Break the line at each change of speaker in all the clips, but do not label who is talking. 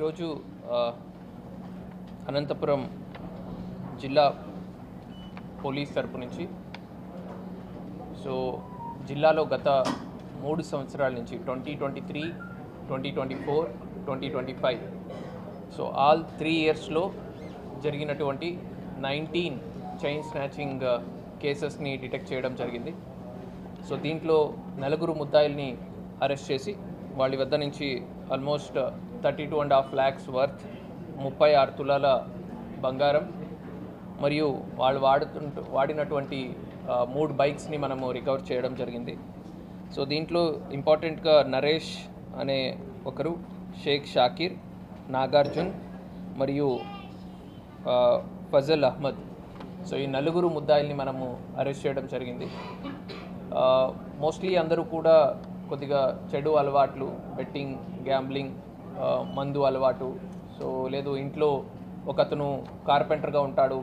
ఈరోజు అనంతపురం జిల్లా పోలీస్ తరపు నుంచి జిల్లాలో గత 3 సంవత్సరాల నుంచి 2023, 2024, 2025 ఆల్ 3 ఇయర్స్లో జరిగినటువంటి 19 చైన్ స్నాచింగ్ కేసెస్ని డిటెక్ట్ చేయడం జరిగింది. దీంట్లో 4 ముద్దాయిల్ని అరెస్ట్ చేసి వాళ్ళ వద్ద నుంచి ఆల్మోస్ట్ 32.5 lakhs వర్త్ 36 తులాల బంగారం మరియు వాళ్ళు వాడినటువంటి 3 బైక్స్ని మనము రికవర్ చేయడం జరిగింది. దీంట్లో ఇంపార్టెంట్గా నరేష్ అనే ఒకరు, షేక్ షాకిర్, నాగార్జున్ మరియు ఫజల్ అహ్మద్. ఈ 4 ముద్దాయిల్ని మనము అరెస్ట్ చేయడం జరిగింది. మోస్ట్లీ అందరూ కూడా కొద్దిగా చెడు అలవాట్లు, బెట్టింగ్, గ్యాంబ్లింగ్, మందు అలవాటు, లేదు ఇంట్లో ఒకతను కార్పెంటర్గా ఉంటాడు,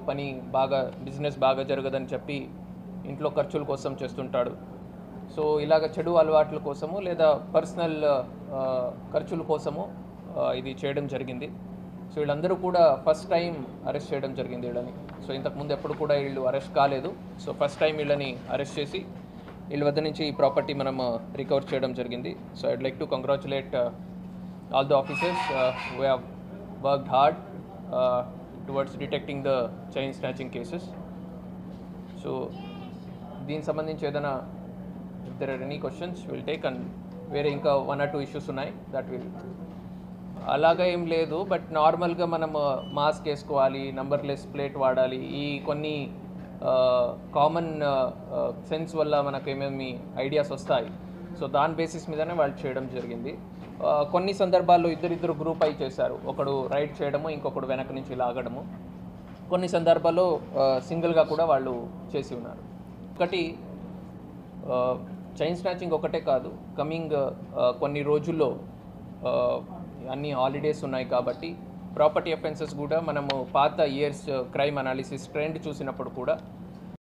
బిజినెస్ బాగా జరగదని చెప్పి ఇంట్లో ఖర్చుల కోసం చేస్తుంటాడు. ఇలాగ చెడు అలవాట్ల కోసము లేదా పర్సనల్ ఖర్చుల కోసము ఇది చేయడం జరిగింది. వీళ్ళందరూ కూడా ఫస్ట్ టైం అరెస్ట్ చేయడం జరిగింది వీళ్ళని. ఇంతకుముందు ఎప్పుడు కూడా వీళ్ళు అరెస్ట్ కాలేదు. ఫస్ట్ టైం వీళ్ళని అరెస్ట్ చేసి వీళ్ళ వద్ద నుంచి ఈ ప్రాపర్టీ మనం రికవర్ చేయడం జరిగింది. I'd like to congratulate all the officers who have worked hard towards detecting the chain snatching cases. దీనికి సంబంధించి ఏదైనా if there or any questions will take. And వేరే ఇంకా 1 or 2 ఇష్యూస్ ఉన్నాయి, దట్ విల్. అలాగా ఏం లేదు, బట్ నార్మల్గా మనం మాస్క్ వేసుకోవాలి, నంబర్లెస్ ప్లేట్ వాడాలి, ఈ కొన్ని కామన్ సెన్స్ వల్ల మనకు ఏమేమి ఐడియాస్ వస్తాయి. దాని బేసిస్ మీదనే వాళ్ళు చేయడం జరిగింది. కొన్ని సందర్భాల్లో ఇద్దరు గ్రూప్ అయి చేశారు. ఒకడు రైడ్ చేయడము, ఇంకొకడు వెనక నుంచి లాగడము. కొన్ని సందర్భాల్లో సింగిల్గా కూడా వాళ్ళు చేసి ఉన్నారు. ఒకటి చైన్ స్నాచింగ్ ఒకటే కాదు, కమింగ్ కొన్ని రోజుల్లో అన్ని హాలిడేస్ ఉన్నాయి కాబట్టి ప్రాపర్టీ అఫెన్సెస్ కూడా మనము పాత ఇయర్స్ క్రైమ్ అనాలిసిస్ ట్రెండ్ చూసినప్పుడు కూడా